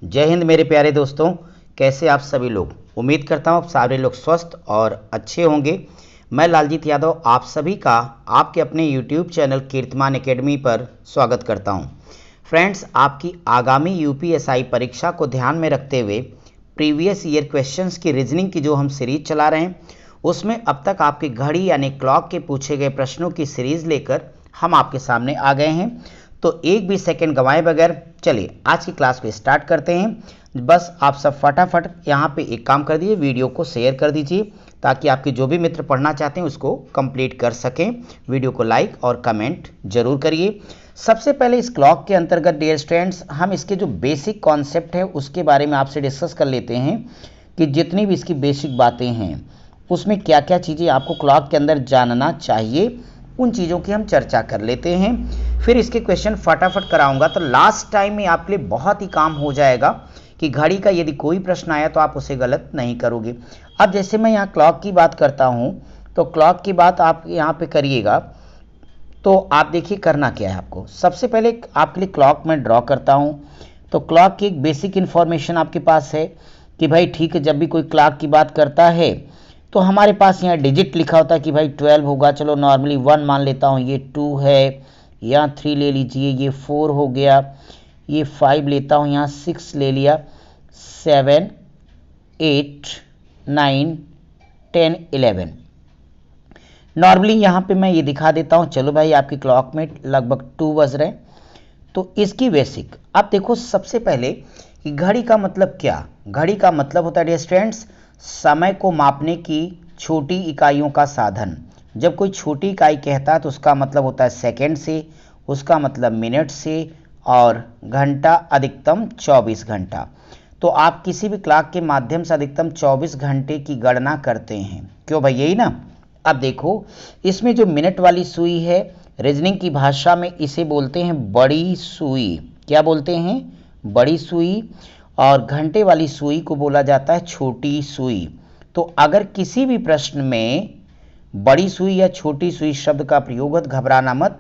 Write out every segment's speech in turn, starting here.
जय हिंद मेरे प्यारे दोस्तों। कैसे आप सभी लोग। उम्मीद करता हूँ आप सारे लोग स्वस्थ और अच्छे होंगे। मैं लालजीत यादव आप सभी का आपके अपने YouTube चैनल कीर्तिमान एकेडमी पर स्वागत करता हूँ। फ्रेंड्स, आपकी आगामी यूपीएसआई परीक्षा को ध्यान में रखते हुए प्रीवियस ईयर क्वेश्चंस की रीजनिंग की जो हम सीरीज चला रहे हैं, उसमें अब तक आपकी घड़ी यानी क्लॉक के पूछे गए प्रश्नों की सीरीज लेकर हम आपके सामने आ गए हैं। तो एक भी सेकंड गंवाए बगैर चलिए आज की क्लास को स्टार्ट करते हैं। बस आप सब फटाफट यहाँ पे एक काम कर दीजिए, वीडियो को शेयर कर दीजिए ताकि आपके जो भी मित्र पढ़ना चाहते हैं उसको कंप्लीट कर सकें। वीडियो को लाइक और कमेंट जरूर करिए। सबसे पहले इस क्लॉक के अंतर्गत डियर स्टूडेंट्स, हम इसके जो बेसिक कॉन्सेप्ट है उसके बारे में आपसे डिस्कस कर लेते हैं कि जितनी भी इसकी बेसिक बातें हैं उसमें क्या क्या चीज़ें आपको क्लॉक के अंदर जानना चाहिए, उन चीज़ों की हम चर्चा कर लेते हैं। फिर इसके क्वेश्चन फटाफट कराऊंगा तो लास्ट टाइम में आपके लिए बहुत ही काम हो जाएगा कि घड़ी का यदि कोई प्रश्न आया तो आप उसे गलत नहीं करोगे। अब जैसे मैं यहाँ क्लॉक की बात करता हूँ तो क्लॉक की बात आप यहाँ पे करिएगा। तो आप देखिए करना क्या है आपको। सबसे पहले आपके लिए क्लॉक मैं ड्रॉ करता हूँ। तो क्लॉक की एक बेसिक इन्फॉर्मेशन आपके पास है कि भाई ठीक है, जब भी कोई क्लॉक की बात करता है तो हमारे पास यहाँ डिजिट लिखा होता है कि भाई 12 होगा। चलो नॉर्मली 1 मान लेता हूँ, ये 2 है, यहाँ 3 ले लीजिए, ये 4 हो गया, ये 5 लेता हूँ, यहाँ 6 ले लिया, 7 8 9 10 11। नॉर्मली यहाँ पे मैं ये दिखा देता हूँ। चलो भाई आपकी क्लॉक में लगभग 2 बज रहे हैं। तो इसकी बेसिक आप देखो। सबसे पहले कि घड़ी का मतलब क्या। घड़ी का मतलब होता है डियर स्टूडेंट्स समय को मापने की छोटी इकाइयों का साधन। जब कोई छोटी इकाई कहता है तो उसका मतलब होता है सेकंड से, उसका मतलब मिनट से, और घंटा अधिकतम 24 घंटा। तो आप किसी भी क्लॉक के माध्यम से अधिकतम 24 घंटे की गणना करते हैं। क्यों भाई, यही ना। अब देखो इसमें जो मिनट वाली सुई है, रीजनिंग की भाषा में इसे बोलते हैं बड़ी सुई। क्या बोलते हैं? बड़ी सुई। और घंटे वाली सुई को बोला जाता है छोटी सुई। तो अगर किसी भी प्रश्न में बड़ी सुई या छोटी सुई शब्द का प्रयोग हो तो घबराना मत।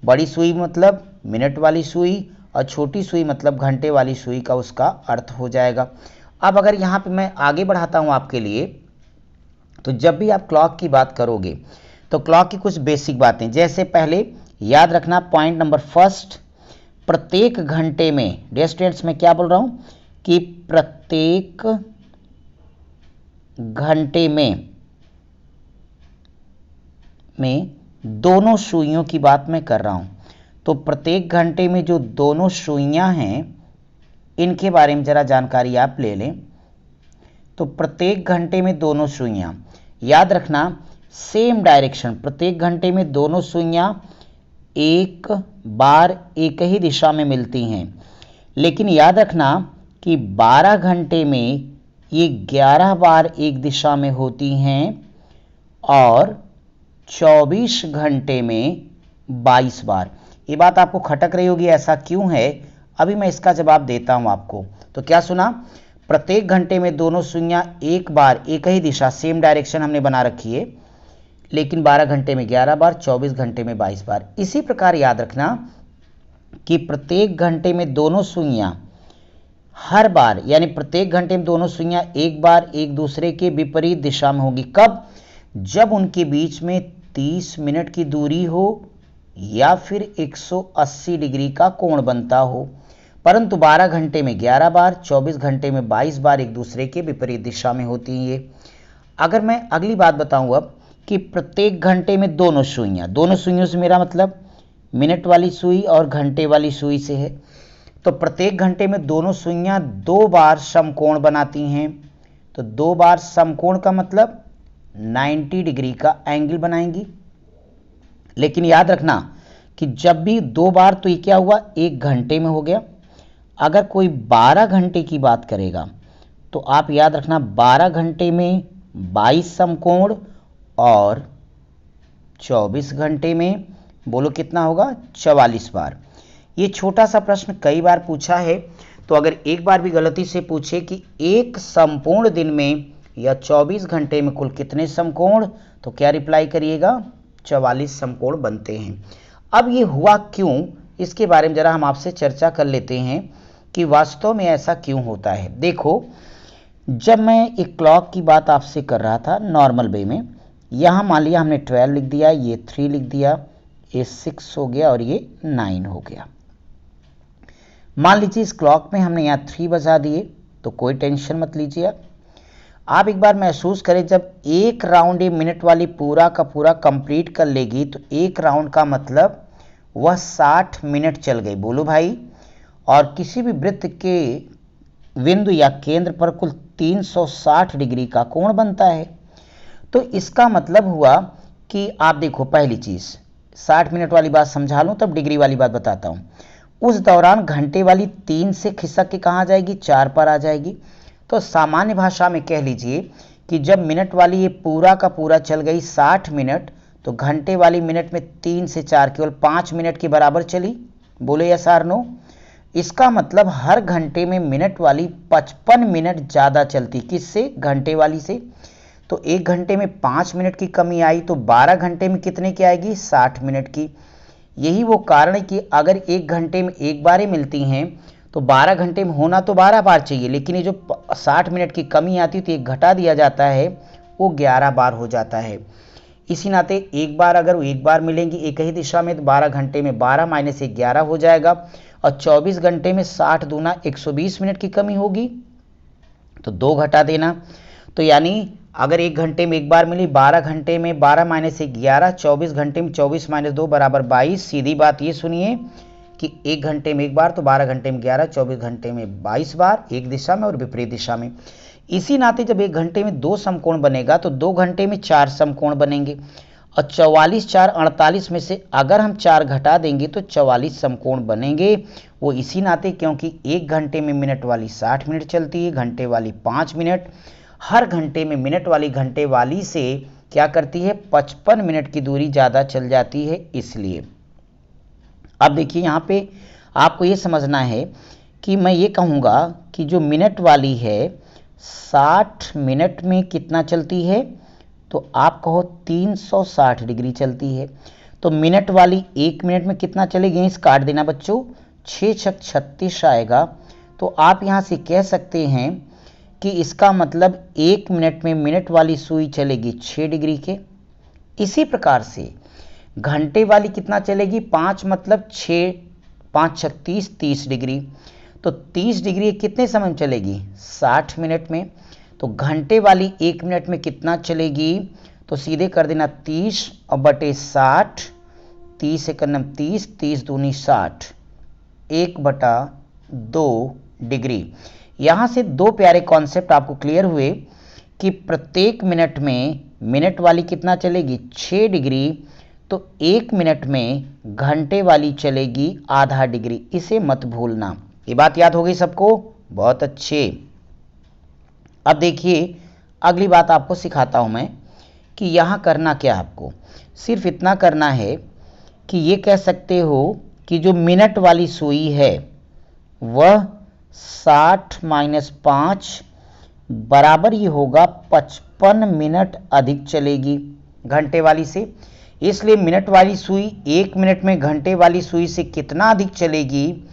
बड़ी सुई मतलब मिनट वाली सुई और छोटी सुई मतलब घंटे वाली सुई का उसका अर्थ हो जाएगा। अब अगर यहाँ पे मैं आगे बढ़ाता हूँ आपके लिए, तो जब भी आप क्लॉक की बात करोगे तो क्लॉक की कुछ बेसिक बातें, जैसे पहले याद रखना पॉइंट नंबर फर्स्ट, प्रत्येक घंटे में डियर स्टूडेंट्स मैं क्या बोल रहा हूँ कि प्रत्येक घंटे में दोनों सुइयों की बात मैं कर रहा हूं। तो प्रत्येक घंटे में जो दोनों सुइयां हैं इनके बारे में जरा जानकारी आप ले लें। तो प्रत्येक घंटे में दोनों सुइयां, याद रखना सेम डायरेक्शन, प्रत्येक घंटे में दोनों सुइयां एक बार एक ही दिशा में मिलती हैं। लेकिन याद रखना कि 12 घंटे में ये 11 बार एक दिशा में होती हैं और 24 घंटे में 22 बार। ये बात आपको खटक रही होगी, ऐसा क्यों है? अभी मैं इसका जवाब देता हूं आपको। तो क्या सुना? प्रत्येक घंटे में दोनों सुइयां एक बार एक ही दिशा, सेम डायरेक्शन हमने बना रखी है, लेकिन 12 घंटे में 11 बार, 24 घंटे में 22 बार। इसी प्रकार याद रखना कि प्रत्येक घंटे में दोनों सुइयां हर बार, यानी प्रत्येक घंटे में दोनों सुइयां एक बार एक दूसरे के विपरीत दिशा में होगी। कब? जब उनके बीच में 30 मिनट की दूरी हो या फिर 180 डिग्री का कोण बनता हो। परंतु 12 घंटे में 11 बार, 24 घंटे में 22 बार एक दूसरे के विपरीत दिशा में होती हैं ये। अगर मैं अगली बात बताऊं अब कि प्रत्येक घंटे में दोनों सुइयों से मेरा मतलब मिनट वाली सुई और घंटे वाली सुई से है। तो प्रत्येक घंटे में दोनों सुइयां 2 बार समकोण बनाती हैं। तो 2 बार समकोण का मतलब 90 डिग्री का एंगल बनाएंगी। लेकिन याद रखना कि जब भी 2 बार, तो ये क्या हुआ, 1 घंटे में हो गया। अगर कोई 12 घंटे की बात करेगा तो आप याद रखना 12 घंटे में 22 समकोण और 24 घंटे में बोलो कितना होगा, 44 बार। ये छोटा सा प्रश्न कई बार पूछा है। तो अगर एक बार भी गलती से पूछे कि एक संपूर्ण दिन में या 24 घंटे में कुल कितने समकोण, तो क्या रिप्लाई करिएगा, 44 समकोण बनते हैं। अब ये हुआ क्यों, इसके बारे में जरा हम आपसे चर्चा कर लेते हैं कि वास्तव में ऐसा क्यों होता है। देखो, जब मैं एक क्लॉक की बात आपसे कर रहा था नॉर्मल वे में, यहाँ मान लिया हमने 12 लिख दिया, ये 3 लिख दिया, ये 6 हो गया और ये 9 हो गया। मान लीजिए इस क्लॉक में हमने यहाँ 3 बजा दिए, तो कोई टेंशन मत लीजिए। आप एक बार महसूस करें, जब एक राउंड ये मिनट वाली पूरा का पूरा कंप्लीट कर लेगी तो एक राउंड का मतलब वह 60 मिनट चल गई। बोलो भाई। और किसी भी वृत्त के बिंदु या केंद्र पर कुल 360 डिग्री का कोण बनता है। तो इसका मतलब हुआ कि आप देखो, पहली चीज 60 मिनट वाली बात समझा लूं, तब डिग्री वाली बात बताता हूं। उस दौरान घंटे वाली 3 से खिसक के कहां जाएगी, 4 पर आ जाएगी। तो सामान्य भाषा में कह लीजिए कि जब मिनट वाली ये पूरा का पूरा चल गई 60 मिनट, तो घंटे वाली मिनट में 3 से 4 केवल 5 मिनट के बराबर चली। बोले यस और नो। इसका मतलब हर घंटे में मिनट वाली 55 मिनट ज़्यादा चलती। किससे? घंटे वाली से। तो एक घंटे में 5 मिनट की कमी आई, तो 12 घंटे में कितने की आएगी, 60 मिनट की। यही वो कारण है कि अगर एक घंटे में एक बार ही मिलती हैं तो 12 घंटे में होना तो 12 बार चाहिए, लेकिन ये जो 60 मिनट की कमी आती है तो एक घटा दिया जाता है, वो 11 बार हो जाता है। इसी नाते एक बार अगर एक बार मिलेंगी एक ही दिशा में, तो 12 घंटे में 12 माइनस 11 हो जाएगा, और 24 घंटे में 60 दूना 120 मिनट की कमी होगी, तो 2 घटा देना। तो यानी अगर एक घंटे में एक बार मिली, 12 घंटे में 12 माइनस 11, 24 घंटे में 24 माइनस 2 बराबर 22। सीधी बात ये सुनिए कि एक घंटे में एक बार, तो 12 घंटे में 11, 24 घंटे में 22 बार, एक दिशा में और विपरीत दिशा में। इसी नाते जब एक घंटे में 2 समकोण बनेगा तो 2 घंटे में 4 समकोण बनेंगे, और 44 4 48 में से अगर हम 4 घटा देंगे तो 44 समकोण बनेंगे। वो इसी नाते क्योंकि एक घंटे में मिनट वाली 60 मिनट चलती है, घंटे वाली 5 मिनट। हर घंटे में मिनट वाली घंटे वाली से क्या करती है, 55 मिनट की दूरी ज़्यादा चल जाती है, इसलिए। अब देखिए यहाँ पे आपको ये समझना है कि मैं ये कहूँगा कि जो मिनट वाली है 60 मिनट में कितना चलती है, तो आप कहो 360 डिग्री चलती है। तो मिनट वाली एक मिनट में कितना चलेगी, यहीं से काट देना बच्चों, 6 छक 36 आएगा। तो आप यहाँ से कह सकते हैं कि इसका मतलब एक मिनट में मिनट वाली सुई चलेगी 6 डिग्री के। इसी प्रकार से घंटे वाली कितना चलेगी, 5 मतलब 6 5 छक 30, 30 डिग्री। तो 30 डिग्री कितने समय में चलेगी, 60 मिनट में। तो घंटे वाली एक मिनट में कितना चलेगी, तो सीधे कर देना 30 और बटे 60, 30 से करना 30, 30 दूनी 60, 1/2 डिग्री। यहाँ से दो प्यारे कॉन्सेप्ट आपको क्लियर हुए कि प्रत्येक मिनट में मिनट वाली कितना चलेगी, 6 डिग्री, तो एक मिनट में घंटे वाली चलेगी आधा डिग्री। इसे मत भूलना। ये बात याद हो गई सबको, बहुत अच्छे। अब देखिए अगली बात आपको सिखाता हूं मैं कि यहाँ करना क्या है। आपको सिर्फ इतना करना है कि ये कह सकते हो कि जो मिनट वाली सुई है वह 60 - 5 बराबर ही होगा 55 मिनट अधिक चलेगी घंटे वाली से। इसलिए मिनट वाली सुई एक मिनट में घंटे वाली सुई से कितना अधिक चलेगी,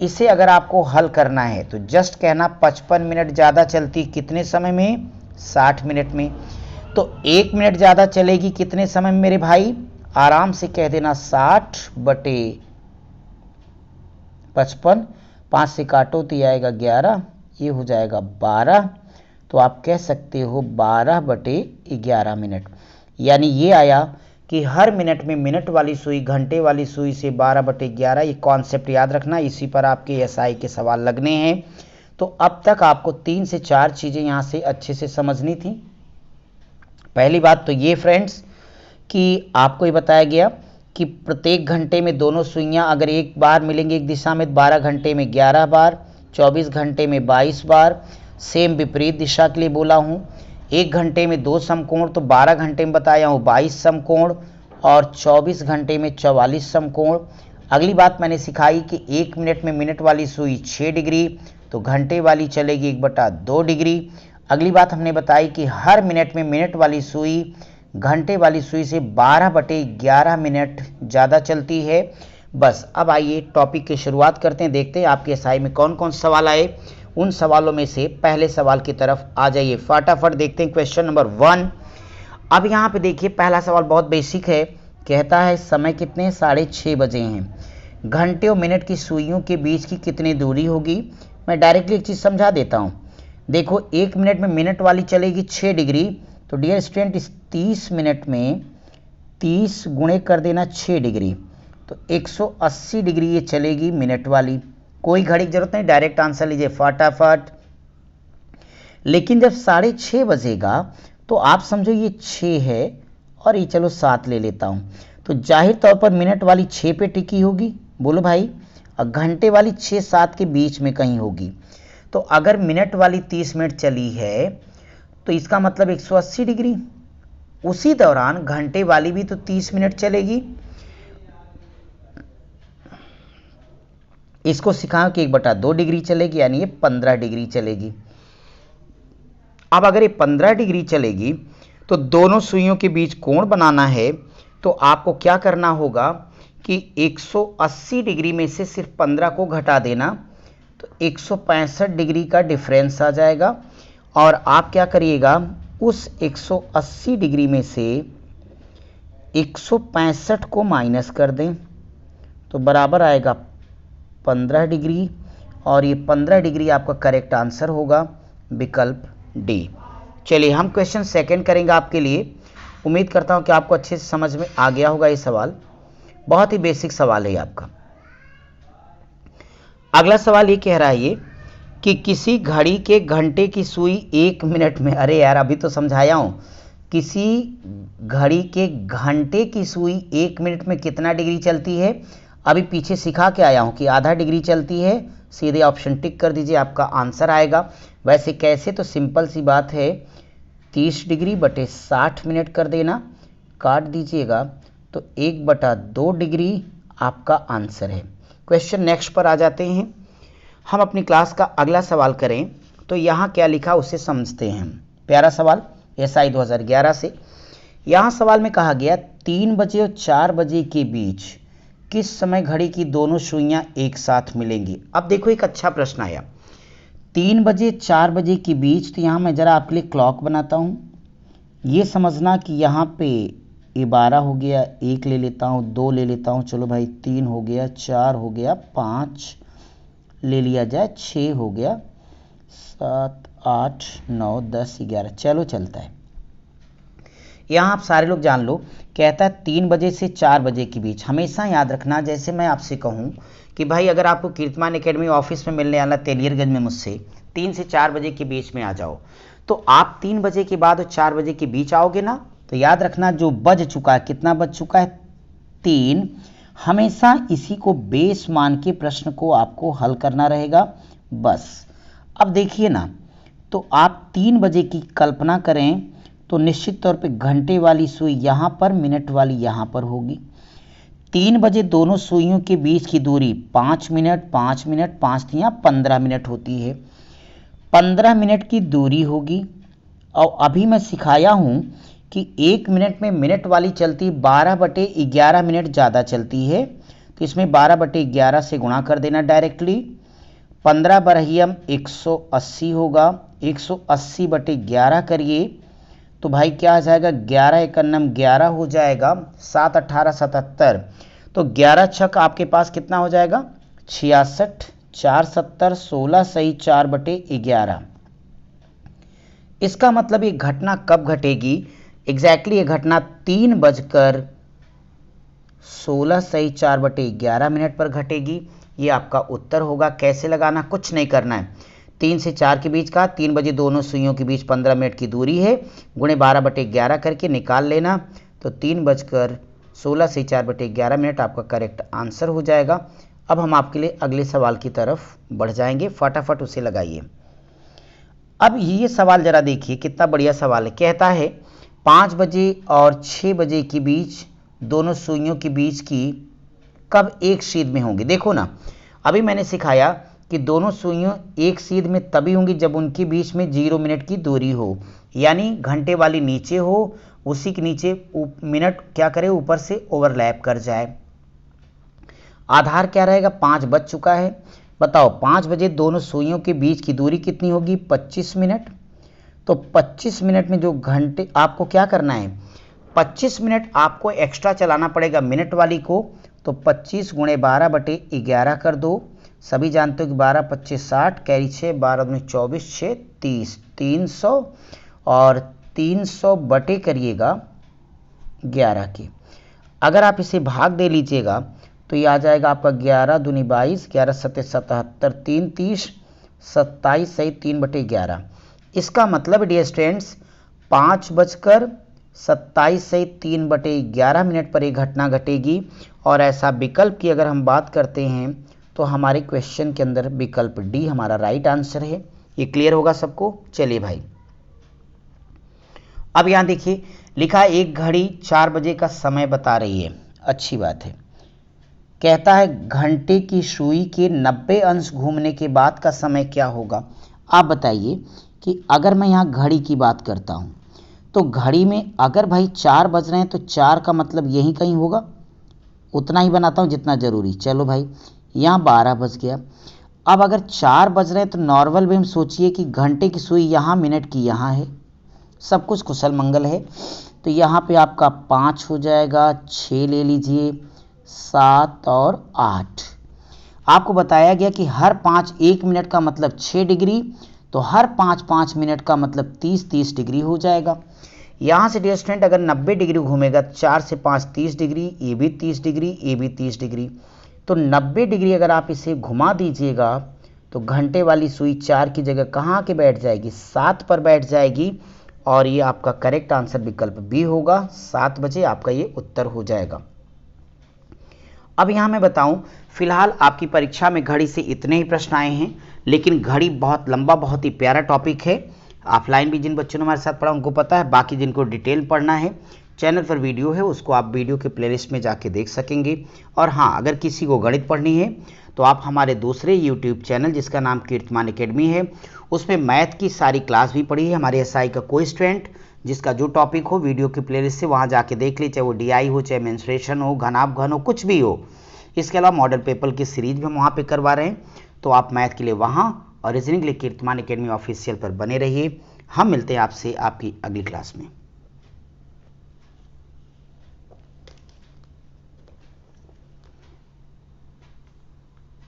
इसे अगर आपको हल करना है तो जस्ट कहना 55 मिनट ज़्यादा चलती कितने समय में, 60 मिनट में। तो एक मिनट ज़्यादा चलेगी कितने समय में मेरे भाई, आराम से कह देना 60 बटे 55, 5 से काटो तो ये आएगा 11, ये हो जाएगा 12। तो आप कह सकते हो 12 बटे 11 मिनट। यानी ये आया कि हर मिनट में मिनट वाली सुई घंटे वाली सुई से 12 बटे 11। ये कॉन्सेप्ट याद रखना, इसी पर आपके एसआई के सवाल लगने हैं। तो अब तक आपको 3 से 4 चीज़ें यहाँ से अच्छे से समझनी थी। पहली बात तो ये फ्रेंड्स कि आपको ये बताया गया कि प्रत्येक घंटे में दोनों सुइयाँ अगर एक बार मिलेंगी एक दिशा में, 12 घंटे में 11 बार, 24 घंटे में 22 बार। सेम विपरीत दिशा के लिए बोला हूँ। एक घंटे में 2 समकोण, तो 12 घंटे में बताया हूँ 22 समकोण, और 24 घंटे में 44 समकोण। अगली बात मैंने सिखाई कि एक मिनट में मिनट वाली सुई 6 डिग्री, तो घंटे वाली चलेगी 1/2 डिग्री। अगली बात हमने बताई कि हर मिनट में मिनट वाली सुई घंटे वाली सुई से 12 बटे 11 मिनट ज़्यादा चलती है। बस अब आइए टॉपिक की शुरुआत करते हैं, देखते हैं आपके एसआई में कौन कौन सवाल आए। उन सवालों में से पहले सवाल की तरफ आ जाइए, फटाफट देखते हैं क्वेश्चन नंबर 1। अब यहाँ पे देखिए पहला सवाल बहुत बेसिक है, कहता है समय कितने 6:30 बजे हैं, घंटे और मिनट की सुइयों के बीच की कितनी दूरी होगी। मैं डायरेक्टली एक चीज़ समझा देता हूँ। देखो 1 मिनट में मिनट वाली चलेगी 6 डिग्री, तो डियर स्टूडेंट इस 30 मिनट में 30 गुणे कर देना 6 डिग्री, तो 180 डिग्री ये चलेगी मिनट वाली। कोई घड़ी की जरूरत नहीं, डायरेक्ट आंसर लीजिए फटाफट। लेकिन जब 6:30 बजेगा तो आप समझो ये 6 है और ये चलो 7 ले लेता हूँ, तो जाहिर तौर पर मिनट वाली 6 पे टिकी होगी, बोलो भाई, और घंटे वाली 6-7 के बीच में कहीं होगी। तो अगर मिनट वाली 30 मिनट चली है तो इसका मतलब 180 डिग्री। उसी दौरान घंटे वाली भी तो 30 मिनट चलेगी। इसको सिखाओ कि 1/2 डिग्री चलेगी, यानी ये 15 डिग्री चलेगी। अब अगर ये 15 डिग्री चलेगी तो दोनों सुइयों के बीच कोण बनाना है, तो आपको क्या करना होगा कि 180 डिग्री में से सिर्फ 15 को घटा देना, तो 165 डिग्री का डिफरेंस आ जाएगा। और आप क्या करिएगा, उस 180 डिग्री में से 165 को माइनस कर दें, तो बराबर आएगा 15 डिग्री, और ये 15 डिग्री आपका करेक्ट आंसर होगा, विकल्प डी। चलिए हम क्वेश्चन सेकंड करेंगे आपके लिए। उम्मीद करता हूं कि आपको अच्छे से समझ में आ गया होगा ये सवाल, बहुत ही बेसिक सवाल है आपका। अगला सवाल ये कह रहा है ये कि किसी घड़ी के घंटे की सुई 1 मिनट में, अरे यार अभी तो समझाया हूं, किसी घड़ी के घंटे की सुई 1 मिनट में कितना डिग्री चलती है। अभी पीछे सिखा के आया हूं कि आधा डिग्री चलती है, सीधे ऑप्शन टिक कर दीजिए, आपका आंसर आएगा। वैसे कैसे, तो सिंपल सी बात है, 30 डिग्री बटे 60 मिनट कर देना, काट दीजिएगा, तो 1/2 डिग्री आपका आंसर है। क्वेश्चन नेक्स्ट पर आ जाते हैं। हम अपनी क्लास का अगला सवाल करें तो यहाँ क्या लिखा उसे समझते हैं। प्यारा सवाल एसआई 2011 से। यहाँ सवाल में कहा गया 3 बजे और 4 बजे के बीच किस समय घड़ी की दोनों सुइयां एक साथ मिलेंगी। अब देखो एक अच्छा प्रश्न आया, 3 बजे 4 बजे के बीच, तो यहाँ मैं ज़रा आपके लिए क्लॉक बनाता हूँ। ये समझना कि यहाँ पे ये 12 हो गया, 1 ले लेता हूँ, 2 ले लेता हूँ, चलो भाई 3 हो गया, 4 हो गया, 5 ले लिया जाए, 6 हो गया, 7 8 9 10 11, चलो चलता है। यहाँ आप सारे लोग जान लो, कहता है 3 बजे से 4 बजे के बीच। हमेशा याद रखना, जैसे मैं आपसे कहूँ कि भाई अगर आपको कीर्तिमान एकेडमी ऑफिस में मिलने वाला तेलियरगंज में मुझसे 3 से 4 बजे के बीच में आ जाओ, तो आप 3 बजे के बाद और 4 बजे के बीच आओगे ना, तो याद रखना जो बज चुका है, कितना बज चुका है 3, हमेशा इसी को बेस मान के प्रश्न को आपको हल करना रहेगा बस। अब देखिए ना, तो आप 3 बजे की कल्पना करें तो निश्चित तौर पे घंटे वाली सुई यहाँ पर, मिनट वाली यहाँ पर होगी। 3 बजे दोनों सुइयों के बीच की दूरी 5 मिनट 5 मिनट 5 3 15 मिनट होती है, 15 मिनट की दूरी होगी। और अभी मैं सिखाया हूँ कि 1 मिनट में मिनट वाली चलती 12/11 मिनट ज़्यादा चलती है, तो इसमें 12/11 से गुणा कर देना डायरेक्टली, 15 बरहियम 180 होगा, 180/11 करिए तो भाई क्या आ जाएगा, 11 एकन्नम 11 हो जाएगा, 7 18 77, तो 11 छक आपके पास कितना हो जाएगा 66, 4 70, 16 सही 4/11। इसका मतलब ये घटना कब घटेगी, एग्जैक्टली ये घटना 3:16 सही 4/11 मिनट पर घटेगी। ये आपका उत्तर होगा। कैसे लगाना, कुछ नहीं करना है, 3 से 4 के बीच का, 3 बजे दोनों सुइयों के बीच 15 मिनट की दूरी है, गुणे 12/11 करके निकाल लेना, तो 3:16 से 4/11 मिनट आपका करेक्ट आंसर हो जाएगा। अब हम आपके लिए अगले सवाल की तरफ बढ़ जाएंगे, फटाफट उसे लगाइए। अब ये सवाल जरा देखिए कितना बढ़िया सवाल है, कहता है 5 बजे और 6 बजे के बीच दोनों सुइयों के बीच की कब एक सीध में होंगी। देखो ना, अभी मैंने सिखाया कि दोनों सुइयां एक सीध में तभी होंगी जब उनके बीच में 0 मिनट की दूरी हो, यानी घंटे वाली नीचे हो, उसी के नीचे मिनट क्या करे ऊपर से ओवरलैप कर जाए। आधार क्या रहेगा, 5 बज चुका है। बताओ 5 बजे दोनों सुइयों के बीच की दूरी कितनी होगी, 25 मिनट। तो 25 मिनट में जो घंटे आपको क्या करना है, 25 मिनट आपको एक्स्ट्रा चलाना पड़ेगा मिनट वाली को। तो 25 गुणे 12/11 कर दो। सभी जानते हो कि 12 25 60, कैरी 6, 12 दूनी 24, 6 30, 300 और 300 बटे करिएगा 11 की। अगर आप इसे भाग दे लीजिएगा तो ये आ जाएगा आपका 11 दूनी 22, 11 सत्ते 77, 3 30, 27 सही 3/11। इसका मतलब डियर स्टूडेंट्स 5:27 सही 3/11 मिनट पर एक घटना घटेगी। और ऐसा विकल्प की अगर हम बात करते हैं तो हमारे क्वेश्चन के अंदर विकल्प डी हमारा राइट आंसर है। ये क्लियर होगा सबको। चलिए भाई, अब यहाँ देखिए लिखा एक घड़ी 4 बजे का समय बता रही है, अच्छी बात है। कहता है घंटे की सुई के 90 अंश घूमने के बाद का समय क्या होगा। आप बताइए कि अगर मैं यहाँ घड़ी की बात करता हूँ तो घड़ी में अगर भाई 4 बज रहे हैं तो 4 का मतलब यही कहीं होगा, उतना ही बनाता हूँ जितना ज़रूरी। चलो भाई यहाँ 12 बज गया। अब अगर 4 बज रहे हैं तो नॉर्मल में हम सोचिए कि घंटे की सुई यहाँ, मिनट की यहाँ है, सब कुछ कुशल मंगल है। तो यहाँ पे आपका 5 हो जाएगा, 6 ले लीजिए, 7 और 8। आपको बताया गया कि हर 5 1 मिनट का मतलब 6 डिग्री, तो हर 5 5 मिनट का मतलब 30 डिग्री हो जाएगा। यहाँ से डियर स्टूडेंट अगर 90 डिग्री घूमेगा, 4 से 5 30 डिग्री, ये भी 30 डिग्री, ये भी 30 डिग्री। तो 90 डिग्री अगर आप इसे घुमा दीजिएगा तो घंटे वाली सुई 4 की जगह कहाँ के बैठ जाएगी, 7 पर बैठ जाएगी। और ये आपका करेक्ट आंसर विकल्प बी होगा, 7 बजे आपका ये उत्तर हो जाएगा। अब यहाँ मैं बताऊं, फिलहाल आपकी परीक्षा में घड़ी से इतने ही प्रश्न आए हैं, लेकिन घड़ी बहुत लंबा, बहुत ही प्यारा टॉपिक है। ऑफलाइन भी जिन बच्चों ने हमारे साथ पढ़ा उनको पता है, बाकी जिनको डिटेल पढ़ना है चैनल पर वीडियो है, उसको आप वीडियो के प्लेलिस्ट में जाके देख सकेंगे। और हाँ, अगर किसी को गणित पढ़नी है तो आप हमारे दूसरे यूट्यूब चैनल जिसका नाम कीर्तिमान एकेडमी है, उसमें मैथ की सारी क्लास भी पढ़ी है। हमारे एसआई का कोई स्टूडेंट जिसका जो टॉपिक हो वीडियो की प्लेलिस्ट से वहाँ जाके देख ले, चाहे वो डीआई हो, चाहे मेंस्ट्रुएशन हो, घनाभ घन हो, कुछ भी हो। इसके अलावा मॉडल पेपर की सीरीज भी हम वहाँ पे करवा रहे हैं, तो आप मैथ के लिए वहाँ और रीजनिंग के लिए कीर्तिमान एकेडमी ऑफिशियल पर बने रहिए। हम मिलते हैं आपसे आपकी अगली क्लास में।